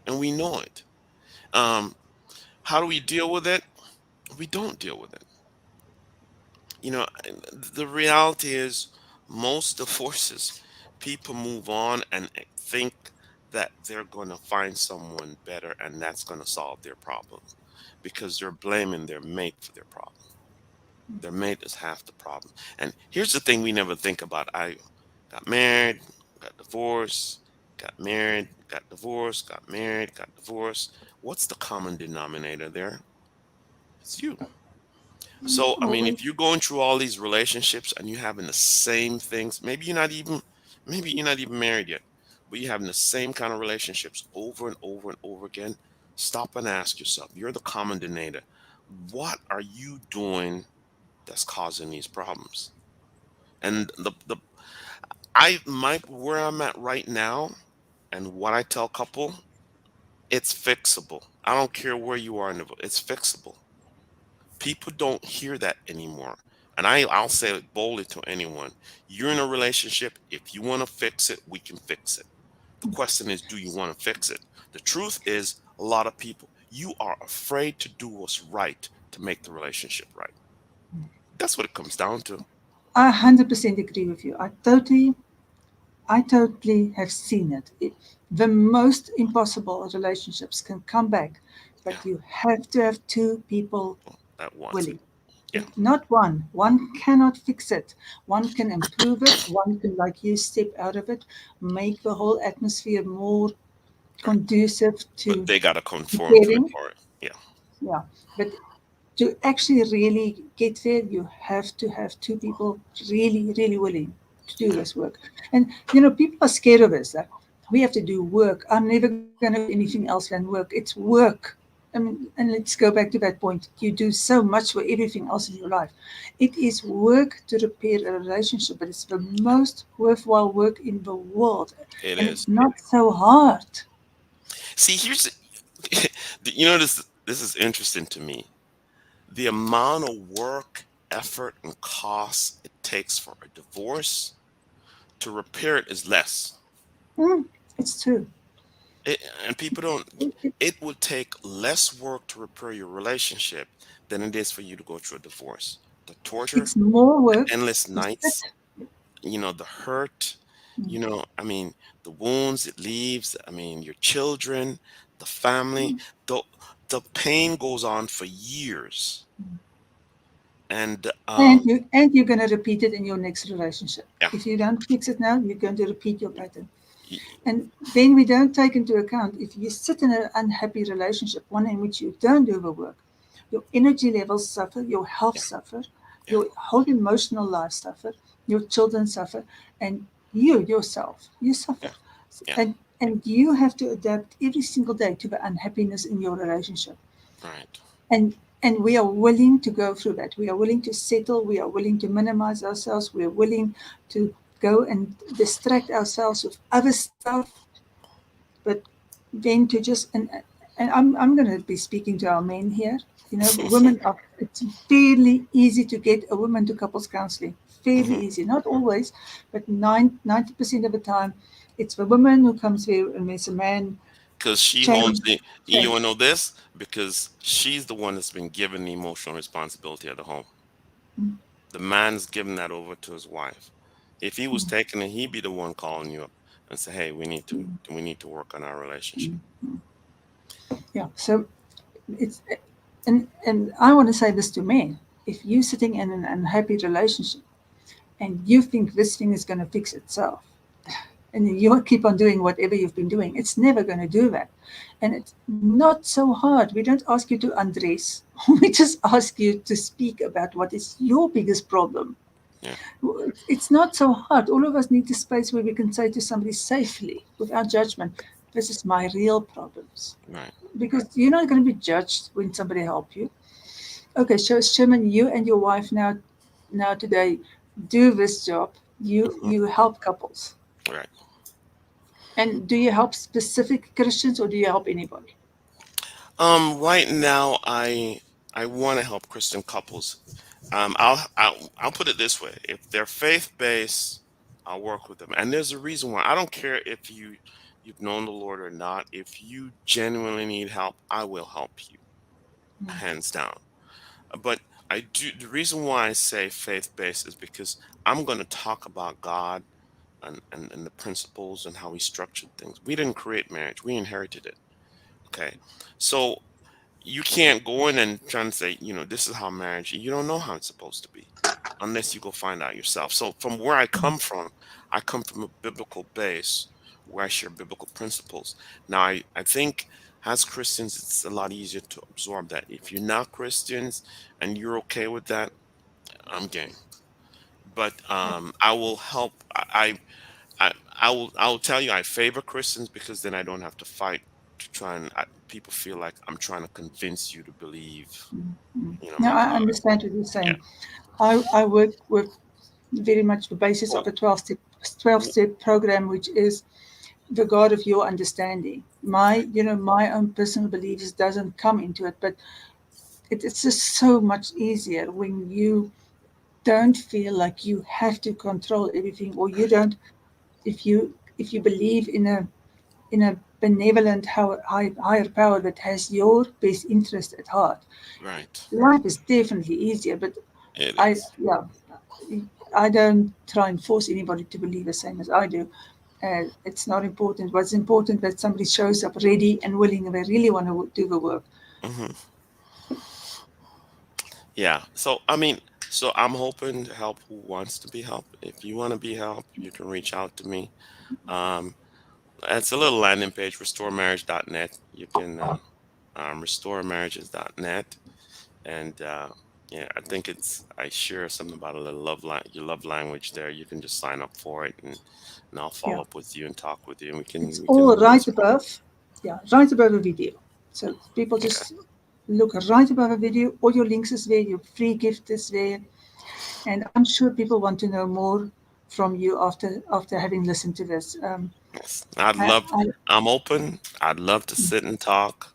B: and we know it. Um, how do we deal with it? We don't deal with it. And the reality is, most divorces, people move on and think that they're going to find someone better, and that's going to solve their problem because they're blaming their mate for their problem. Their mate is half the problem. And here's the thing we never think about. I got married, got divorced, got married, got divorced, got married, got divorced. What's the common denominator there? It's you. So, I mean,
A: Always.
B: if you're going through all these relationships and you're having the same things, maybe you're not even married yet, but you're having the same kind of relationships over and over and over again, stop and ask yourself, you're the common denominator. What are you doing that's causing these problems? And the I my where I'm at right now and what I tell couple, it's fixable. I don't care where you are in it's fixable. People don't hear that anymore. And I'll say it boldly to anyone. You're in a relationship. If you want to fix it, we can fix it. The question is, do you want to fix it? The truth is, a lot of people, you are afraid to do what's right to make the relationship right. That's what it comes down to.
A: I 100% agree with you. I totally have seen it. The most impossible relationships can come back, but
B: Yeah.
A: you have to have two people
B: Well, that wants it.
A: willing.
B: Yeah.
A: Not one. One cannot fix it. One can improve it. One can, like you, step out of it, make the whole atmosphere more
B: Right.
A: conducive
B: But
A: to
B: they got to conform to it
A: caring.
B: for it. Yeah.
A: Yeah. But to actually really get there, you have to have two people really, really willing to do
B: Yeah.
A: this work. And people are scared of this. That we have to do work. I'm never going to do anything else than work. It's work. I mean, and let's go back to that point. You do so much for everything else in your life. It is work to repair a relationship, but it's the most worthwhile work in the world.
B: It
A: And it's
B: is.
A: not so hard.
B: See, this is interesting to me. The amount of work, effort, and cost it takes for a divorce to repair it is less.
A: Mm, it's true.
B: And people don't,
A: It,
B: it would take less work to repair your relationship than it is for you to go through a divorce. The torture,
A: it's more
B: the
A: work
B: endless
A: to sit.
B: nights, the hurt. You know, I mean, the wounds it leaves, I mean, your children, the family, the the pain goes on for years. And
A: And you're going to repeat it in your next relationship.
B: yeah,
A: If you don't fix it now, you're going to repeat your
B: y-
A: pattern.
B: y-
A: And then we don't take into account if you sit in an unhappy relationship, one in which you don't do the work, your energy levels suffer, your health
B: yeah,
A: suffer,
B: yeah,
A: your whole emotional life suffer, your children suffer, and you yourself, you suffer.
B: yeah, yeah,
A: And you have to adapt every single day to the unhappiness in your relationship.
B: right.
A: And and we are willing to go through that. We are willing to settle. We are willing to minimize ourselves. We are willing to go and distract ourselves with other stuff, but then to just and I'm going to be speaking to our men here. You know, women are. It's fairly easy to get a woman to couples counseling. Fairly
B: Hmm.
A: easy, not always, but 90% of the time, it's the woman who comes there and there's a man
B: Because she
A: change,
B: holds the, you
A: change.
B: want to know this? Because she's the one that's been given the emotional responsibility of the home.
A: Mm,
B: The man's giving that over to his wife. If he was
A: mm,
B: taking it, he'd be the one calling you up and say, "Hey,
A: mm,
B: we need to work on our relationship."
A: mm, mm. Yeah. So it's and I want to say this to men: if you're sitting in an unhappy relationship and you think this thing is going to fix itself, and you keep on doing whatever you've been doing, it's never going to do that. And it's not so hard. We don't ask you to undress. We just ask you to speak about what is your biggest problem.
B: Yeah,
A: It's not so hard. All of us need a space where we can say to somebody safely, without judgment, this is my real problems.
B: right.
A: Because you're not going to be judged when somebody help you. Okay, so Sherman, you and your wife now today do this job. You
B: Hmm.
A: you help couples.
B: Right.
A: And do you help specific Christians or do you help anybody?
B: Right now, I want to help Christian couples. I'll put it this way: if they're faith based, I'll work with them. And there's a reason why. I don't care if you've known the Lord or not. If you genuinely need help, I will help you, hands down. But I do. The reason why I say faith based is because I'm going to talk about God and the principles and how He structured things. We didn't create marriage; we inherited it. Okay, so you can't go in and try and say, this is how marriage, you don't know how it's supposed to be unless you go find out yourself. So from where I come from a biblical base where I share biblical principles. Now I think as Christians it's a lot easier to absorb that. If you're not Christians and you're okay with that, I'm game. But I will help. I will tell you I favor Christians because then I don't have to fight to try and people feel like I'm trying to convince you to believe,
A: Now,
B: my
A: I
B: God.
A: understand what you're
B: Yeah.
A: saying. I work with very much the basis of
B: Well,
A: the 12
B: w-
A: step program, which is the God of your understanding. My own personal beliefs doesn't come into it, but it's just so much easier when you don't feel like you have to control everything, or you don't. If you believe in a benevolent higher power that has your best interest at heart,
B: right.
A: life is definitely easier. But
B: It
A: I
B: is.
A: yeah, I don't try and force anybody to believe the same as I do. It's not important. What's important that somebody shows up ready and willing, and they really want to do the work.
B: Hmm. Yeah. So I mean, so I'm hoping to help who wants to be helped. If you want to be helped, you can reach out to me. Um, it's a little landing page, restoremarriage.net. You can restoremarriages.net. And yeah, I think I share something about a little your love language there. You can just sign up for it, and I'll
A: Yeah,
B: follow up with you and talk with you, and
A: it's
B: we
A: all
B: can
A: right
B: explore.
A: above. Yeah, right above the video. So people
B: Okay.
A: just look right above the video. All your links is there. Your free gift is there, and I'm sure people want to know more from you after having listened to this.
B: Yes.
A: I, I
B: I'm open. I'd love to sit and talk.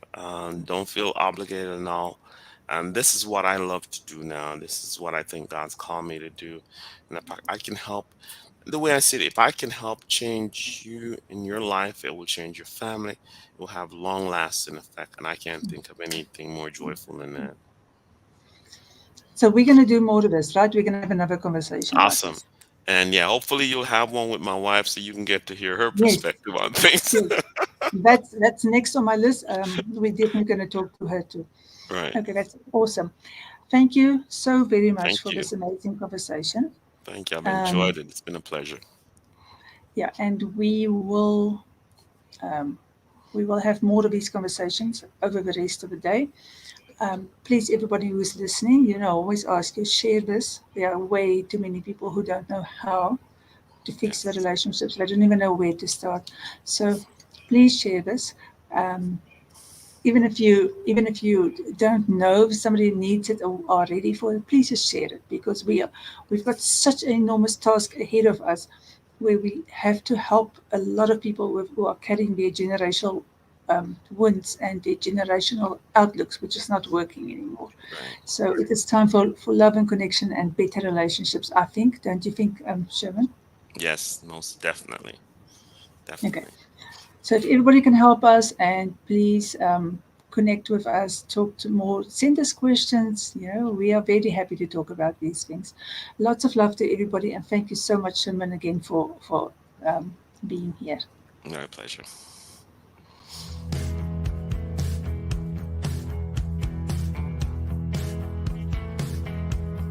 B: Don't feel obligated and all. And this is what I love to do now. This is what I think God's called me to do. And if I can help, the way I see it, if I can help change you in your life, it will change your family. It will have long lasting effect. And I can't think of anything more joyful than that.
A: so we're going to do more of this, right? We're going to have another conversation like
B: Awesome.
A: this.
B: And yeah, hopefully you'll have one with my wife so you can get to hear her
A: Yes,
B: perspective on things.
A: yes. That's next on my list. We're definitely going to talk to her too.
B: Right.
A: Okay, that's awesome. Thank you so very much
B: Thank
A: for
B: you.
A: this amazing conversation.
B: Thank you. I've
A: Um,
B: enjoyed it. It's been a pleasure.
A: yeah, and um, we will have more of these conversations over the rest of the day. Please, everybody who's listening, I always ask you, share this. There are way too many people who don't know how to fix their
B: Yes.
A: relationships. They don't even know where to start. So please share this. Um, even if you don't know if somebody needs it or are ready for it, please just share it, because we've got such an enormous task ahead of us, where we have to help a lot of people who are carrying their generational wounds and their generational outlooks, which is not working anymore.
B: Right.
A: So it is time for love and connection and better relationships, I think. Don't you think, Sherman?
B: Yes, most definitely.
A: Okay.
B: Definitely.
A: So if everybody can help us, and please connect with us, talk to more, send us questions. We are very happy to talk about these things. Lots of love to everybody, and thank you so much, Sherman, again for being here.
B: My pleasure.